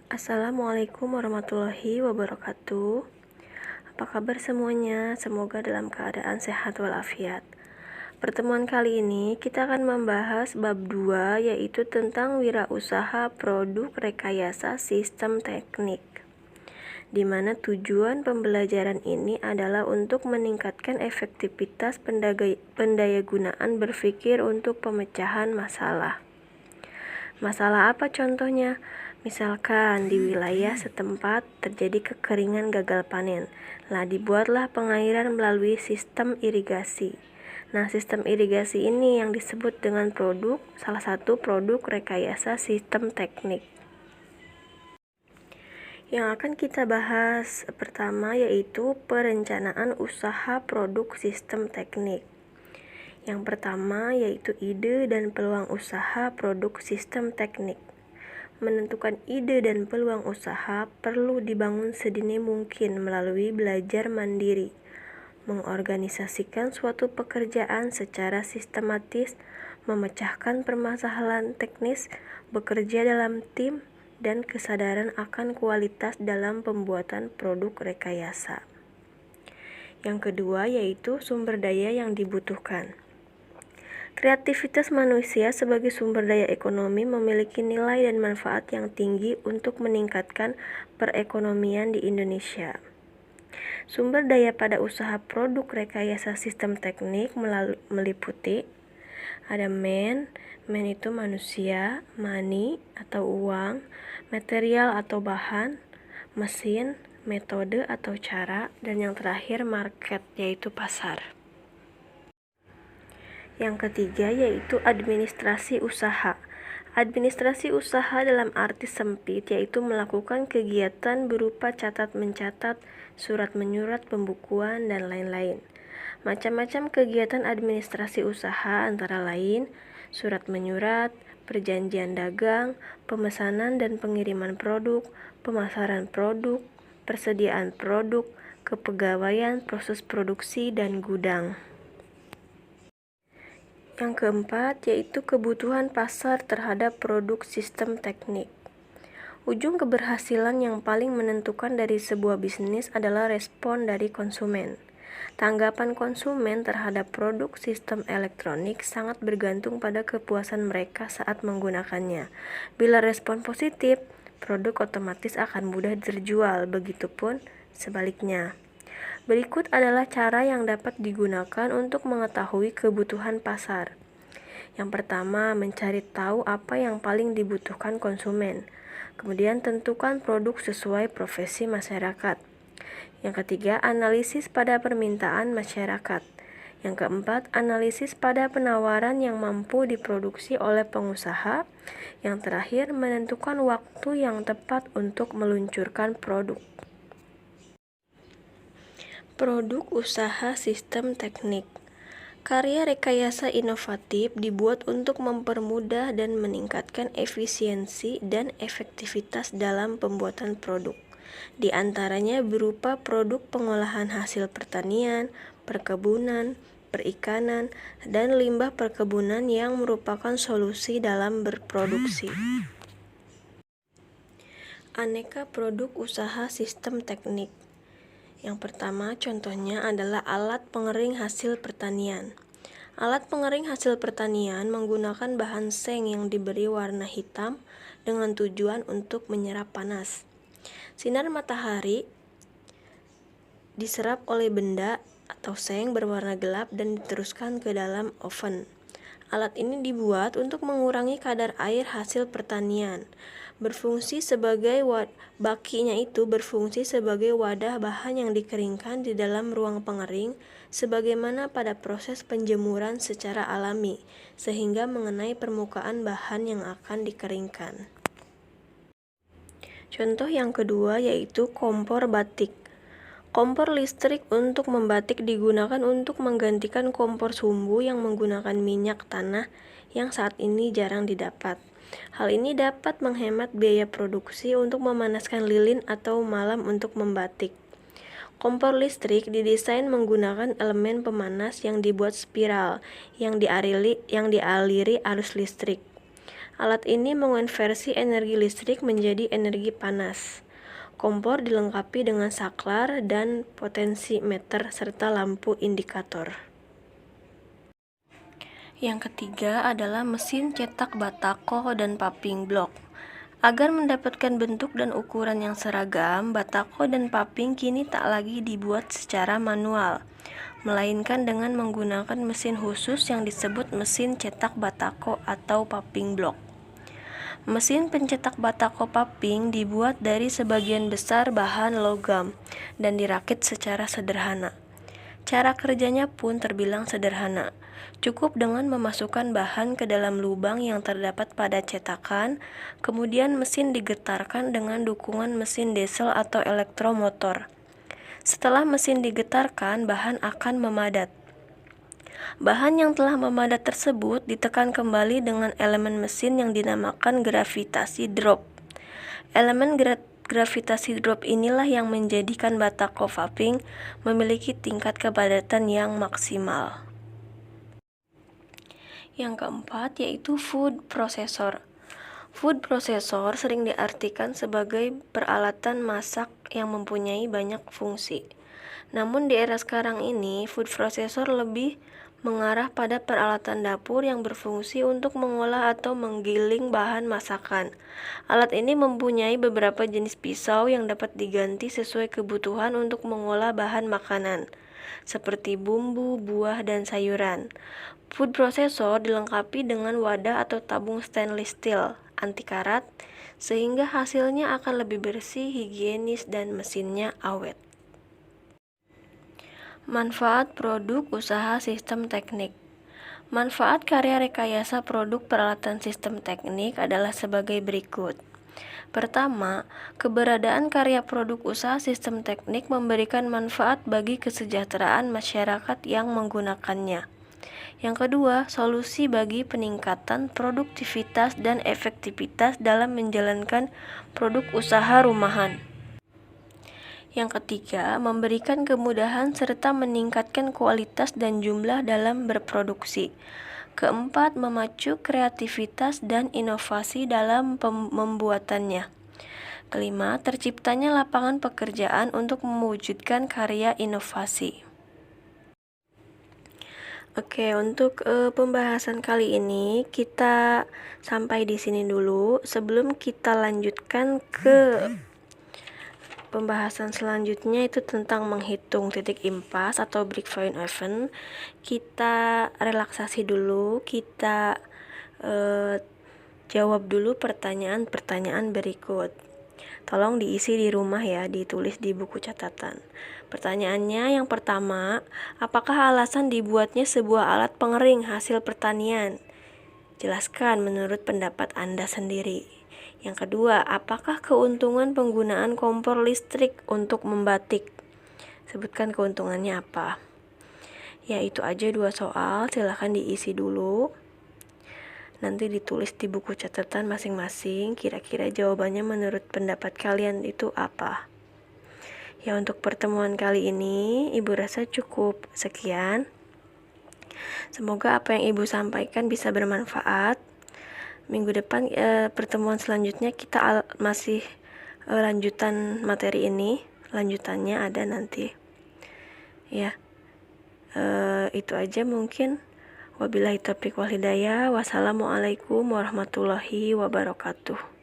Assalamualaikum warahmatullahi wabarakatuh. Apa kabar semuanya? Semoga dalam keadaan sehat walafiat. Pertemuan kali ini kita akan membahas bab 2, yaitu tentang wirausaha produk rekayasa sistem teknik, di mana tujuan pembelajaran ini adalah untuk meningkatkan efektivitas pendayagunaan berpikir untuk pemecahan masalah. Masalah apa contohnya? Misalkan di wilayah setempat terjadi kekeringan gagal panen. Dibuatlah pengairan melalui sistem irigasi. Sistem irigasi ini yang disebut dengan salah satu produk rekayasa sistem teknik. Yang akan kita bahas pertama yaitu perencanaan usaha produk sistem teknik. Yang pertama yaitu ide dan peluang usaha produk sistem teknik. Menentukan ide dan peluang usaha perlu dibangun sedini mungkin melalui belajar mandiri, mengorganisasikan suatu pekerjaan secara sistematis, memecahkan permasalahan teknis, bekerja dalam tim, dan kesadaran akan kualitas dalam pembuatan produk rekayasa. Yang kedua yaitu sumber daya yang dibutuhkan. Kreativitas manusia sebagai sumber daya ekonomi memiliki nilai dan manfaat yang tinggi untuk meningkatkan perekonomian di Indonesia. Sumber daya pada usaha produk rekayasa sistem teknik meliputi ada man itu manusia, money atau uang, material atau bahan, mesin, metode atau cara, dan yang terakhir market yaitu pasar. Yang ketiga yaitu administrasi usaha. Administrasi usaha dalam arti sempit yaitu melakukan kegiatan berupa catat-mencatat, surat-menyurat, pembukuan, dan lain-lain. Macam-macam kegiatan administrasi usaha antara lain surat menyurat, perjanjian dagang, pemesanan dan pengiriman produk, pemasaran produk, persediaan produk, kepegawaian, proses produksi, dan gudang. Yang keempat yaitu kebutuhan pasar terhadap produk sistem teknik. Ujung keberhasilan yang paling menentukan dari sebuah bisnis adalah respon dari konsumen. Tanggapan konsumen terhadap produk sistem elektronik sangat bergantung pada kepuasan mereka saat menggunakannya. Bila respon positif, produk otomatis akan mudah terjual, begitupun sebaliknya. Berikut adalah cara yang dapat digunakan untuk mengetahui kebutuhan pasar. Yang pertama, mencari tahu apa yang paling dibutuhkan konsumen. Kemudian tentukan produk sesuai profesi masyarakat. Yang ketiga, analisis pada permintaan masyarakat. Yang keempat, analisis pada penawaran yang mampu diproduksi oleh pengusaha. Yang terakhir, menentukan waktu yang tepat untuk meluncurkan produk. Produk usaha sistem teknik. Karya rekayasa inovatif dibuat untuk mempermudah dan meningkatkan efisiensi dan efektivitas dalam pembuatan produk. Di antaranya berupa produk pengolahan hasil pertanian, perkebunan, perikanan, dan limbah perkebunan yang merupakan solusi dalam berproduksi. Aneka produk usaha sistem teknik. Yang pertama contohnya adalah alat pengering hasil pertanian. Alat pengering hasil pertanian menggunakan bahan seng yang diberi warna hitam dengan tujuan untuk menyerap panas. Sinar matahari diserap oleh benda atau seng berwarna gelap dan diteruskan ke dalam oven. Alat ini dibuat untuk mengurangi kadar air hasil pertanian. Bakinya itu berfungsi sebagai wadah bahan yang dikeringkan di dalam ruang pengering sebagaimana pada proses penjemuran secara alami, sehingga mengenai permukaan bahan yang akan dikeringkan. Contoh yang kedua yaitu kompor batik. Kompor listrik untuk membatik digunakan untuk menggantikan kompor sumbu yang menggunakan minyak tanah yang saat ini jarang didapat. Hal ini dapat menghemat biaya produksi untuk memanaskan lilin atau malam untuk membatik. Kompor listrik didesain menggunakan elemen pemanas yang dibuat spiral yang dialiri arus listrik. Alat ini mengonversi energi listrik menjadi energi panas. Kompor dilengkapi dengan saklar dan potensimeter serta lampu indikator. Yang ketiga adalah mesin cetak batako dan popping block. Agar mendapatkan bentuk dan ukuran yang seragam, batako dan popping kini tak lagi dibuat secara manual, melainkan dengan menggunakan mesin khusus yang disebut mesin cetak batako atau popping block. Mesin pencetak batako popping dibuat dari sebagian besar bahan logam dan dirakit secara sederhana. Cara kerjanya pun terbilang sederhana. Cukup dengan memasukkan bahan ke dalam lubang yang terdapat pada cetakan, kemudian mesin digetarkan dengan dukungan mesin diesel atau elektromotor. Setelah mesin digetarkan, bahan akan memadat. Bahan yang telah memadat tersebut ditekan kembali dengan elemen mesin yang dinamakan gravitasi drop. Elemen gravitasi drop inilah yang menjadikan batako popping memiliki tingkat kepadatan yang maksimal. Yang keempat yaitu food processor. Food processor sering diartikan sebagai peralatan masak yang mempunyai banyak fungsi. Namun di era sekarang ini, food processor lebih mengarah pada peralatan dapur yang berfungsi untuk mengolah atau menggiling bahan masakan. Alat ini mempunyai beberapa jenis pisau yang dapat diganti sesuai kebutuhan untuk mengolah bahan makanan, seperti bumbu, buah, dan sayuran. Food processor dilengkapi dengan wadah atau tabung stainless steel anti karat, sehingga hasilnya akan lebih bersih, higienis, dan mesinnya awet. Manfaat produk usaha sistem teknik. Manfaat karya rekayasa produk peralatan sistem teknik adalah sebagai berikut. Pertama, keberadaan karya produk usaha sistem teknik memberikan manfaat bagi kesejahteraan masyarakat yang menggunakannya. Yang kedua, solusi bagi peningkatan produktivitas dan efektivitas dalam menjalankan produk usaha rumahan. Yang ketiga, memberikan kemudahan serta meningkatkan kualitas dan jumlah dalam berproduksi. Keempat, memacu kreativitas dan inovasi dalam membuatannya. Kelima, terciptanya lapangan pekerjaan untuk mewujudkan karya inovasi. Oke, untuk pembahasan kali ini kita sampai di sini dulu. Sebelum kita lanjutkan ke pembahasan selanjutnya itu tentang menghitung titik impas atau breakpoint event, kita relaksasi dulu, kita jawab dulu pertanyaan-pertanyaan berikut. Tolong diisi di rumah ya, ditulis di buku catatan. Pertanyaannya yang pertama, apakah alasan dibuatnya sebuah alat pengering hasil pertanian? Jelaskan menurut pendapat Anda sendiri. Yang kedua, apakah keuntungan penggunaan kompor listrik untuk membatik? Sebutkan keuntungannya apa? Ya, itu aja 2 soal, silahkan diisi dulu. Nanti ditulis di buku catatan masing-masing, kira-kira jawabannya menurut pendapat kalian itu apa. Ya, untuk pertemuan kali ini, Ibu rasa cukup sekian. Semoga apa yang Ibu sampaikan bisa bermanfaat. Minggu depan, pertemuan selanjutnya kita masih lanjutan materi ini. Lanjutannya ada nanti. Ya, itu aja mungkin. Wabillahi taufiq wal hidayah. Wassalamualaikum warahmatullahi wabarakatuh.